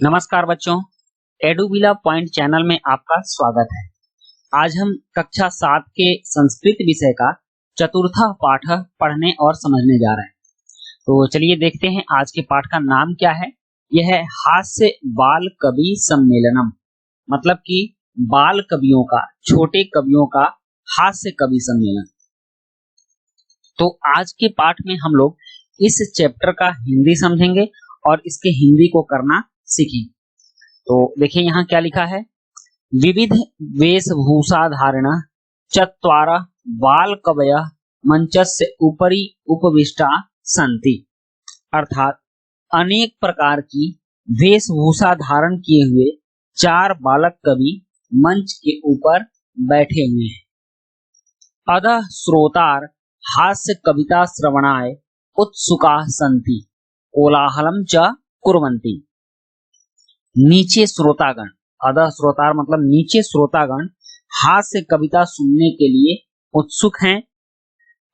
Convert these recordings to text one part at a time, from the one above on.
नमस्कार बच्चों, एडुविला point channel में आपका स्वागत है। आज हम कक्षा 7 के संस्कृत विषय का चतुर्थ पाठ पढ़ने और समझने जा रहे हैं। तो चलिए देखते हैं आज के पाठ का नाम क्या है। यह है हास्य बाल कवि सम्मेलनम, मतलब कि बाल कवियों का, छोटे कवियों का हास्य कवि सम्मेलन। तो आज के पाठ में हम लोग इस चैप्टर का हिंदी समझेंगे और इसके हिंदी को करना सीखें। तो देखिए यहाँ क्या लिखा है। विविध वेशभूषा धारण चत्वार बाल कवयः मंचस्य उपरि उपविष्टा सन्ति, अर्थात अनेक प्रकार की वेशभूषा धारण किए हुए 4 बालक कवि मंच के ऊपर बैठे हुए हैं। अधः श्रोतार हास्य कविता श्रवणाय उत्सुका सन्ति कोलाहलम च कुर्वन्ति। नीचे श्रोतागण, अधः श्रोतार मतलब नीचे श्रोतागण हास्य कविता सुनने के लिए उत्सुक हैं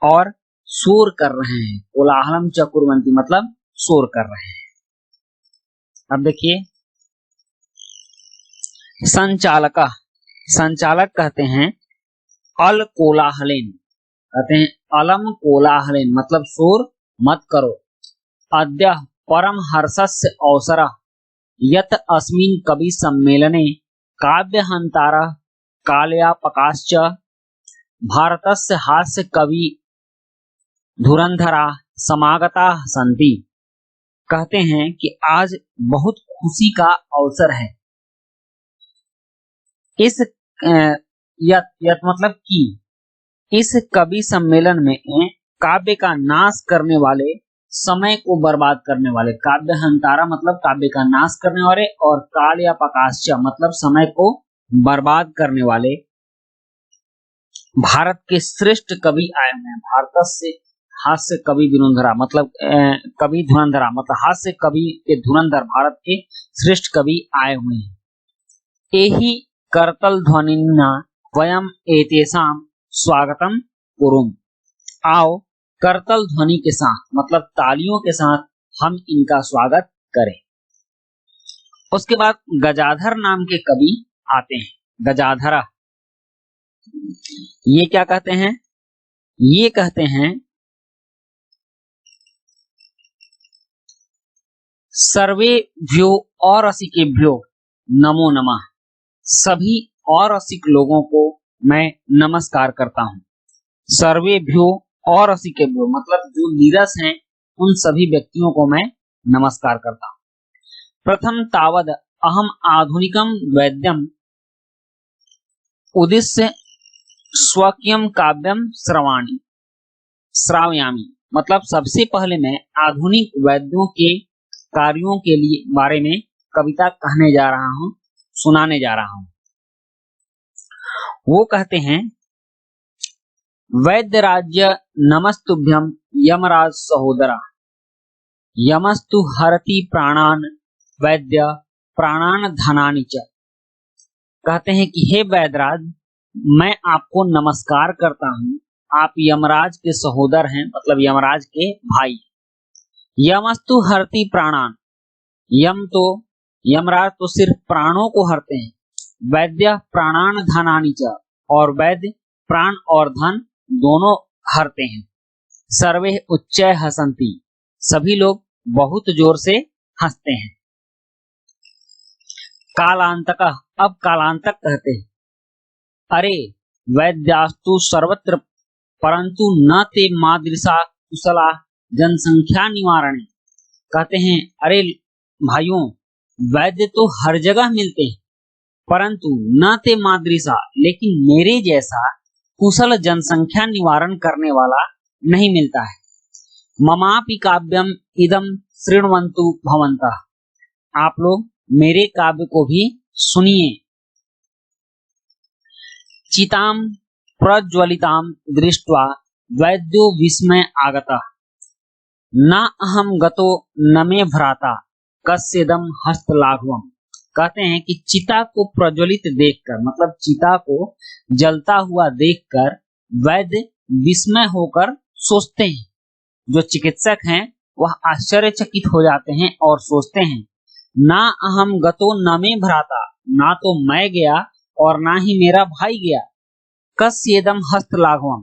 और शोर कर रहे हैं। कोलाहलम च कुर्वन्ति मतलब शोर कर रहे हैं। अब देखिए संचालक, संचालक कहते हैं अल कोलाहलेन, कहते हैं अलम कोलाहलेन मतलब शोर मत करो। अद्य परम हर्षस्य अवसरः यत अस्मिन् कवि सम्मेलने काव्यहंतारः कालयापकाश्च भारतस्य हास्य कवि धुरंधराः समागताः सन्ति। कहते हैं कि आज बहुत खुशी का अवसर है। इस यत मतलब कि इस कवि सम्मेलन में काव्य का नाश करने वाले, समय को बर्बाद करने वाले, काव्य हंतारा मतलब काव्य का नाश करने वाले, और काल या पकाश्च मतलब समय को बर्बाद करने वाले भारत के श्रेष्ठ कवि आए हुए हैं। भारत से हास्य कवि धुरंधरा मतलब कवि धुरंधरा मतलब हास्य कवि के धुरंधर भारत के श्रेष्ठ कवि आए हुए हैं। एहि करतल ध्वनिना वयम एतेषां स्वागतम कुरुम। आओ करतल ध्वनि के साथ मतलब तालियों के साथ हम इनका स्वागत करें। उसके बाद गजाधर नाम के कवि आते हैं। गजाधरा ये क्या कहते हैं? ये कहते हैं सर्वेभ्यो और रसिकेभ्यो नमो नमः। सभी और रसिक लोगों को मैं नमस्कार करता हूं। सर्वेभ्यो और रसिकेभ्यो मतलब जो नीरस हैं उन सभी व्यक्तियों को मैं नमस्कार करता हूं। प्रथम तावद अहम आधुनिकम वैद्यम उद्देश्य स्वकीयम काव्यम श्रावयामि मतलब सबसे पहले मैं आधुनिक वैद्यों के कार्यों के लिए बारे में कविता कहने जा रहा हूं, सुनाने जा रहा हूं। वो कहते हैं वैद्य राज्य नमस्तुभ्यम यमराज सहोदरा, यमस्तु हरति प्राणान वैद्य प्राणान धनानि च। कहते हैं कि हे वैद्यराज, मैं आपको नमस्कार करता हूं। आप यमराज के सहोदर हैं मतलब यमराज के भाई। यमस्तु हरति प्राणान, यमराज तो सिर्फ प्राणों को हरते हैं। वैद्य प्राणान धनानि च, और वैद्य प्राण और धन दोनों हरते हैं। सर्वे उच्चै हसन्ति, सभी लोग बहुत जोर से हंसते हैं। कालांतक, अब कालांतक कहते हैं अरे वैद्यास्तु सर्वत्र परंतु न ते मादृशा कुशला जनसंख्या निवारणे। कहते हैं अरे भाइयों, वैद्य तो हर जगह मिलते हैं परंतु न ते मादृशा, लेकिन मेरे जैसा कुशल जनसंख्या निवारण करने वाला नहीं मिलता है। ममापि काव्यम इदम शृण्वन्तु भवन्तः, आप लोग मेरे काव्य को भी सुनिए। चिताम प्रज्वलिताम दृष्ट्वा वैद्यो विस्मय आगतः, न अहम गतो न मे भ्राता कस्येदम हस्तलाघवम्। कहते हैं कि चिता को प्रज्वलित देखकर मतलब चिता को जलता हुआ देखकर वैद्य विस्मय होकर सोचते हैं, जो चिकित्सक हैं वह आश्चर्यचकित हो जाते हैं और सोचते हैं ना अहम गतो न मे भ्राता, ना तो मैं गया और ना ही मेरा भाई गया। कस्येदम हस्त लाघवम,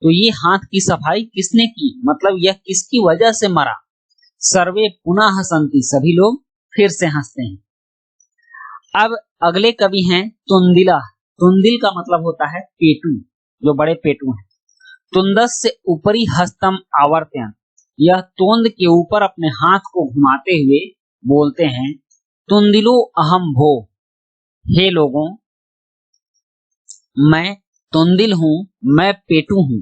तो ये हाथ की सफाई किसने की, मतलब यह किसकी वजह से मरा। सर्वे पुनः हसंती, सभी लोग फिर से हंसते हैं। अब अगले कवि हैं तुंदिला। तुंदिल का मतलब होता है पेटू, जो बड़े पेटू हैं। तुंदस से ऊपरी हस्तम आवर्तन, यह तोंद के ऊपर अपने हाथ को घुमाते हुए बोलते हैं तुंदिलो अहम भो, हे लोगों मैं तुंदिल हूँ, मैं पेटू हूँ।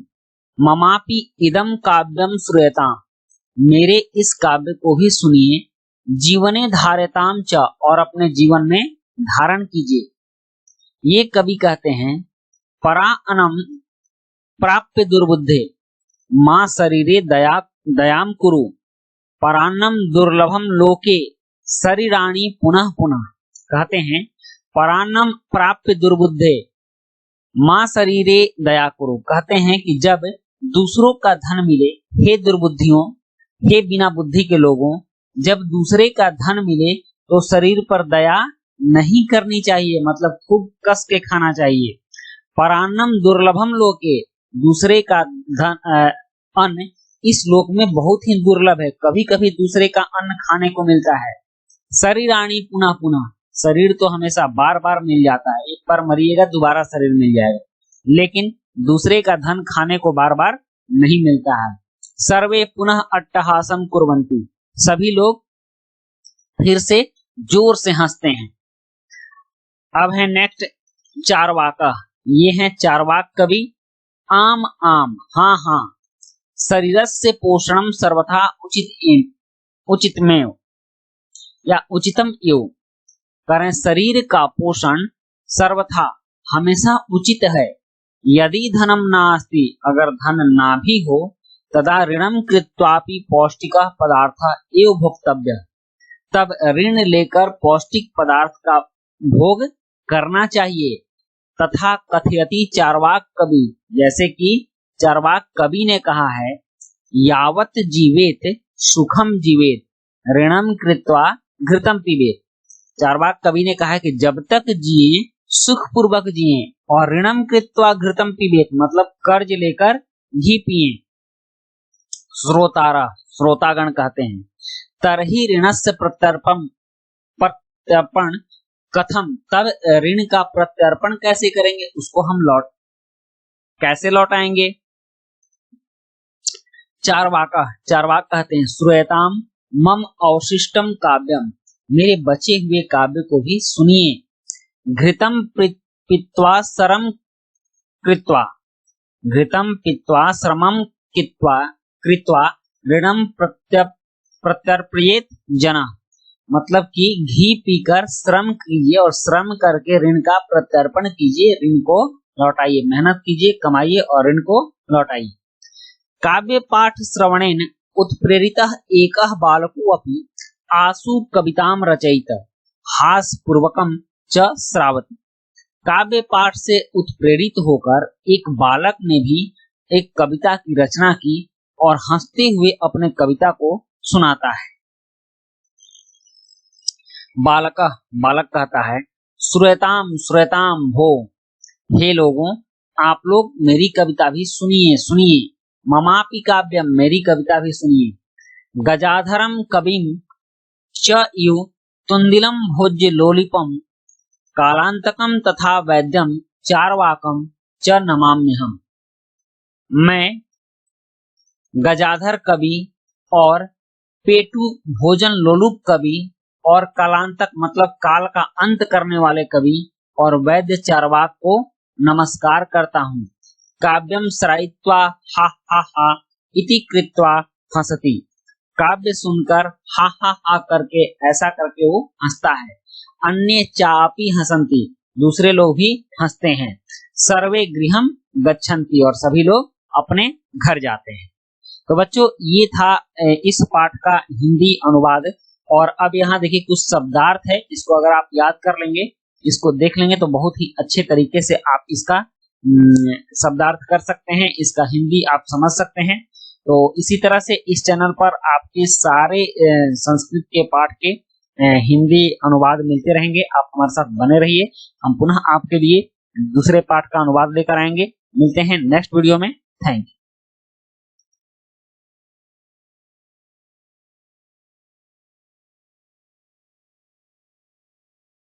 ममापि इदम काव्यम श्रूयताम, मेरे इस काव्य को भी सुनिए। जीवने धार्यताम च, और अपने जीवन में धारण कीजिए। ये कवि कहते हैं परा अनम प्राप्य दुर्बुद्धे, मां शरीरे दयाम कुरु, परान्नम दुर्लभम लोके शरीराणि पुनः पुनः। कहते हैं परान्नम प्राप्य दुर्बुद्धे मां शरीरे दया कुरु, कहते हैं कि जब दूसरों का धन मिले, हे दुर्बुद्धियों, हे बिना बुद्धि के लोगों, जब दूसरे का धन मिले तो शरीर पर दया नहीं करनी चाहिए, मतलब खूब कस के खाना चाहिए। परान्नम दुर्लभम लोके, दूसरे का धन अन्न इस लोक में बहुत ही दुर्लभ है, कभी कभी दूसरे का अन्न खाने को मिलता है। शरीराणि पुनः पुनः, शरीर तो हमेशा बार बार मिल जाता है, एक बार मरिएगा दोबारा शरीर मिल जाएगा, लेकिन दूसरे का धन खाने को बार बार नहीं मिलता है। सर्वे पुनः अट्टहासम कुर्वन्ति, सभी लोग फिर से जोर से हंसते हैं। अब है नेक्स्ट चारवाका। ये हैं चारवाक कवि। आम आम, हाँ हाँ, शरीरस्य पोषणम सर्वथा उचितमेव या उचितम एव, करें शरीर का पोषण सर्वथा हमेशा उचित है। यदि धनम नास्ति, अगर धन ना भी हो, तदा ऋणम कृत्वापि पौष्टिकः पदार्थः एव भोक्तव्यः, तब ऋण लेकर पौष्टिक पदार्थ का भोग करना चाहिए। तथा कथयति चारवाक कवि, जैसे कि चारवाक कवि ने कहा है यावत जीवेत सुखम जीवेत ऋणम कृत्वा घृतम पीबेत। चारवाक कवि ने कहा है कि जब तक जिए सुख पूर्वक जिए, और ऋणम कृत्वा घृतम पीबेत, मतलब कर्ज लेकर घी पिए। श्रोतारा, श्रोतागण कहते हैं तरहि ऋणस्य प्रत्यर्पण कथम, तब ऋण का प्रत्यर्पण कैसे करेंगे, उसको हम कैसे लौटाएंगे। चारवाक कहते हैं श्रूयताम मम अवशिष्टम काव्यम, मेरे बचे हुए काव्य को भी सुनिए। घृतम पीत्वा श्रम कृत्वा, घृतम पीत्वा श्रमम कृत्वा ऋणम प्रत्यर्पयेत जना, मतलब कि घी पीकर श्रम कीजिए और श्रम करके ऋण का प्रत्यर्पण कीजिए, ऋण को लौटाइए, मेहनत कीजिए, कमाइए और ऋण को लौटाइए। काव्य पाठ श्रवणेन उत्प्रेरितः एकः बालको अपि आसु कविताम रचयित हास पूर्वकम च श्रावति। काव्य पाठ से उत्प्रेरित होकर एक बालक ने भी एक कविता की रचना की और हंसते हुए अपने कविता को सुनाता है। बालक कहता है श्रूयताम भो, हे लोगों आप लोग मेरी कविता भी सुनिए। ममापि काव्यम, मेरी कविता भी सुनिए। गजाधरम कविम च यु तुंदिलम भोज्य लोलिपम कालांतकम तथा वैद्यम चारवाकम च नमाम्यहम्। मैं गजाधर कवि और पेटू भोजन लोलुप कवि और कालांतक मतलब काल का अंत करने वाले कवि और वैद्य चारवाक को नमस्कार करता हूँ। काव्यम श्रायित्वा हा हा हा इति कृत्वा हंसति, काव्य सुनकर हा हा हा करके ऐसा करके वो हंसता है। अन्य चापी हंसन्ति, दूसरे लोग भी हंसते हैं। सर्वे गृहम गच्छन्ति, और सभी लोग अपने घर जाते हैं। तो बच्चों ये था इस पाठ का हिंदी अनुवाद। और अब यहाँ देखिए कुछ शब्दार्थ है, इसको अगर आप याद कर लेंगे, इसको देख लेंगे तो बहुत ही अच्छे तरीके से आप इसका शब्दार्थ कर सकते हैं, इसका हिंदी आप समझ सकते हैं। तो इसी तरह से इस चैनल पर आपके सारे संस्कृत के पाठ के हिंदी अनुवाद मिलते रहेंगे। आप हमारे साथ बने रहिए। हम पुनः आपके लिए दूसरे पाठ का अनुवाद लेकर आएंगे। मिलते हैं नेक्स्ट वीडियो में। Thank you.